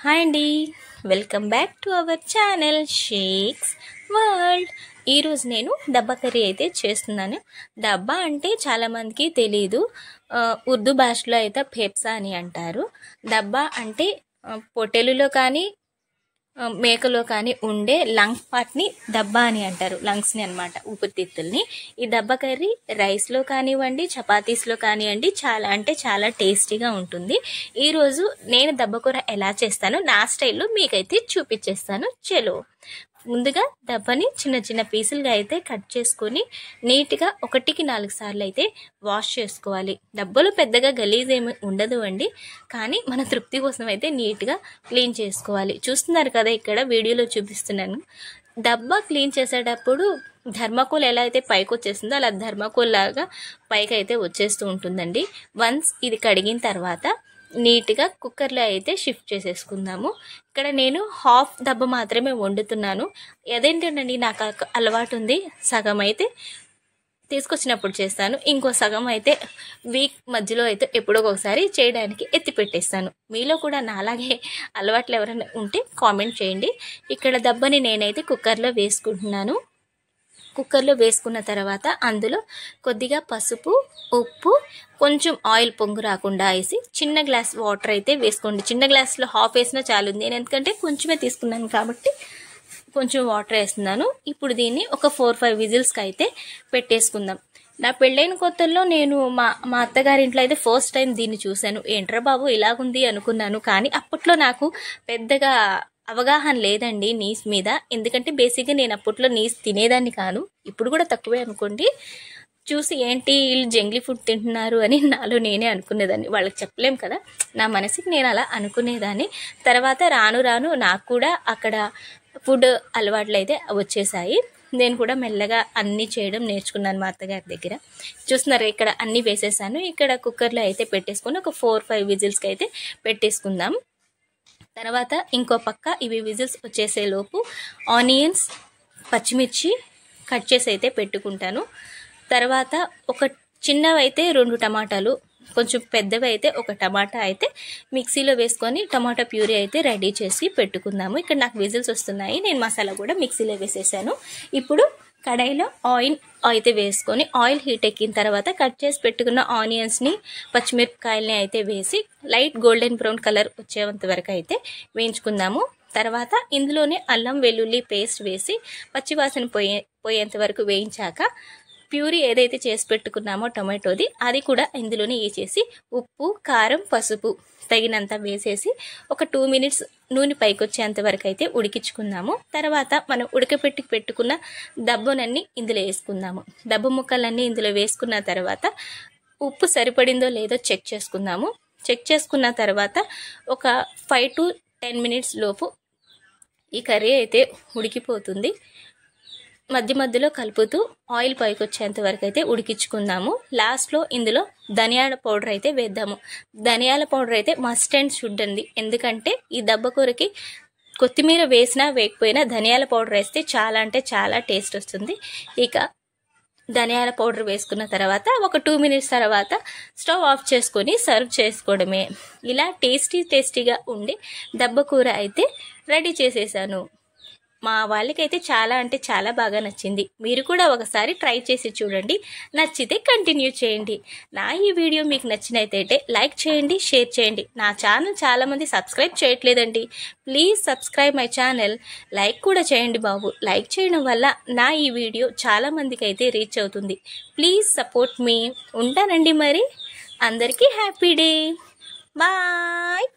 Hi అండి, welcome back to our channel shakes world. ఈరోజు నేను దబ్బా కర్రీ అయితే చేస్తున్నాను. దబ్బా అంటే చాలామందికి తెలీదు. ఉర్దూ భాషలో అయితే ఫేప్సా అని అంటారు. దబ్బా అంటే పొట్టెలులో కానీ మేకలో కానీ ఉండే లంగ్స్ పార్ట్ని దబ్బా అని అంటారు. లంగ్స్ని అనమాట, ఊపిరితిత్తుల్ని. ఈ దబ్బా కర్రీ రైస్లో కానివ్వండి, చపాతీస్లో కానివ్వండి, చాలా అంటే చాలా టేస్టీగా ఉంటుంది. ఈరోజు నేను దబ్బ కూర ఎలా చేస్తానో నా స్టైల్లో మీకైతే చూపించేస్తాను. చలో, ముందుగా దబ్బని చిన్న చిన్న పీసులుగా అయితే కట్ చేసుకొని నీట్గా 1-4 సార్లు అయితే వాష్ చేసుకోవాలి. దబ్బలు పెద్దగా గలీజ్ ఏమి ఉండదు అండి, కానీ మన తృప్తి కోసం అయితే నీట్గా క్లీన్ చేసుకోవాలి. చూస్తున్నారు కదా, ఇక్కడ వీడియోలో చూపిస్తున్నాను. దబ్బా క్లీన్ చేసేటప్పుడు థర్మాకోల్ ఎలా అయితే పైకి వచ్చేస్తుందో అలా థర్మాకోల్ లాగా పైకి అయితే వచ్చేస్తూ ఉంటుందండి. వన్స్ ఇది కడిగిన తర్వాత నీట్గా కుక్కర్లో అయితే షిఫ్ట్ చేసేసుకుందాము. ఇక్కడ నేను హాఫ్ దబ్బ మాత్రమే వండుతున్నాను. అదేంటండి, నాకు అలవాటు ఉంది, సగం అయితే తీసుకొచ్చినప్పుడు చేస్తాను, ఇంకో సగం అయితే వీక్ మధ్యలో అయితే ఎప్పుడో ఒకసారి చేయడానికి ఎత్తి పెట్టేస్తాను. మీలో కూడా నాలాగే అలవాట్లు ఎవరైనా ఉంటే కామెంట్ చేయండి. ఇక్కడ దబ్బని నేనైతే కుక్కర్లో వేసుకుంటున్నాను. కుక్కర్లో వేసుకున్న తర్వాత అందులో కొద్దిగా పసుపు, ఉప్పు, కొంచెం ఆయిల్ పొంగు రాకుండా వేసి చిన్న గ్లాస్ వాటర్ అయితే వేసుకోండి. చిన్న గ్లాస్లో హాఫ్ వేసినా చాలు. నేను ఎందుకంటే కొంచెమే తీసుకున్నాను కాబట్టి కొంచెం వాటర్ వేస్తున్నాను. ఇప్పుడు దీన్ని ఒక 4-5 విజిల్స్కి అయితే పెట్టేసుకుందాం. నా పెళ్ళైన కొత్తల్లో నేను మా అత్తగారింట్లో అయితే ఫస్ట్ టైం దీన్ని చూశాను. ఏంట్రా బాబు ఇలాగుంది అనుకున్నాను, కానీ అప్పట్లో నాకు పెద్దగా అవగాహన లేదండి నీస్ మీద. ఎందుకంటే బేసిక్గా నేను అప్పట్లో నీస్ తినేదాన్ని కాను, ఇప్పుడు కూడా తక్కువే అనుకోండి. చూసి ఏంటి వీళ్ళు జంగ్లీ ఫుడ్ తింటున్నారు అని నాలో నేనే అనుకునేదాన్ని. వాళ్ళకి చెప్పలేం కదా, నా మనసుకి నేను అలా అనుకునేదాన్ని. తర్వాత రాను రాను నాకు కూడా అక్కడ ఫుడ్ అలవాట్లు అయితే వచ్చేసాయి. నేను కూడా మెల్లగా అన్నీ చేయడం నేర్చుకున్నాను మా అత్తగారి దగ్గర. చూస్తున్నారు, ఇక్కడ అన్నీ వేసేసాను. ఇక్కడ కుక్కర్లో అయితే పెట్టేసుకొని ఒక 4-5 విజిల్స్కి అయితే పెట్టేసుకుందాం. తర్వాత ఇంకో పక్క ఇవి విజిల్స్ వచ్చేసేలోపు ఆనియన్స్, పచ్చిమిర్చి కట్ చేసి అయితే పెట్టుకుంటాను. తర్వాత ఒక చిన్నవైతే 2 టమాటాలు, కొంచెం పెద్దవి అయితే ఒక టమాటా అయితే మిక్సీలో వేసుకొని టమాటా ప్యూరీ అయితే రెడీ చేసి పెట్టుకుందాము. ఇక్కడ నాకు విజిల్స్ వస్తున్నాయి, నేను మసాలా కూడా మిక్సీలో వేసేసాను. ఇప్పుడు కడాయిలో ఆయిల్ అయితే వేసుకొని ఆయిల్ హీట్ ఎక్కిన తర్వాత కట్ చేసి పెట్టుకున్న ఆనియన్స్ని, పచ్చిమిరపకాయలని అయితే వేసి లైట్ గోల్డెన్ బ్రౌన్ కలర్ వచ్చేంత వరకు అయితే వేయించుకుందాము. తర్వాత ఇందులోనే అల్లం వెల్లుల్లి పేస్ట్ వేసి పచ్చివాసన పోయేంత వరకు వేయించాక ప్యూరీ ఏదైతే చేసి పెట్టుకున్నామో టొమాటోది అది కూడా ఇందులోనే వేసేసి ఉప్పు, కారం, పసుపు తగినంత వేసేసి ఒక 2 మినిట్స్ నూనె పైకి వచ్చేంత వరకు అయితే ఉడికించుకుందాము. తర్వాత మనం పెట్టుకున్న దబ్బనన్నీ ఇందులో వేసుకుందాము. దబ్బ ముక్కలన్నీ ఇందులో వేసుకున్న తర్వాత ఉప్పు సరిపడిందో లేదో చెక్ చేసుకుందాము. చెక్ చేసుకున్న తర్వాత ఒక 5-10 మినిట్స్ లోపు ఈ కర్రీ అయితే ఉడికిపోతుంది. మధ్య మధ్యలో కలుపుతూ ఆయిల్ పైకి వచ్చేంత వరకు అయితే ఉడికించుకుందాము. లాస్ట్లో ఇందులో ధనియాల పౌడర్ అయితే వేద్దాము. ధనియాల పౌడర్ అయితే మస్ట్ అండ్ షుడ్ అండి, ఎందుకంటే ఈ దబ్బ కూరకి కొత్తిమీర వేసినా వేయకపోయినా ధనియాల పౌడర్ వేస్తే చాలా అంటే చాలా టేస్ట్ వస్తుంది. ఇక ధనియాల పౌడర్ వేసుకున్న తర్వాత ఒక 2 మినిట్స్ తర్వాత స్టవ్ ఆఫ్ చేసుకొని సర్వ్ చేసుకోవడమే. ఇలా టేస్టీగా ఉండే దబ్బ కూర అయితే రెడీ చేసేసాను. మా వాళ్ళకైతే చాలా అంటే చాలా బాగా నచ్చింది. మీరు కూడా ఒకసారి ట్రై చేసి చూడండి, నచ్చితే కంటిన్యూ చేయండి. నా ఈ వీడియో మీకు నచ్చినైతే లైక్ చేయండి, షేర్ చేయండి. నా ఛానల్ చాలామంది సబ్స్క్రైబ్ చేయట్లేదండి, please subscribe my channel. Like కూడా చేయండి బాబు. లైక్ చేయడం వల్ల నా ఈ వీడియో చాలామందికి అయితే రీచ్ అవుతుంది. ప్లీజ్ సపోర్ట్ మీ. ఉంటానండి మరి. అందరికీ హ్యాపీ డే. బాయ్.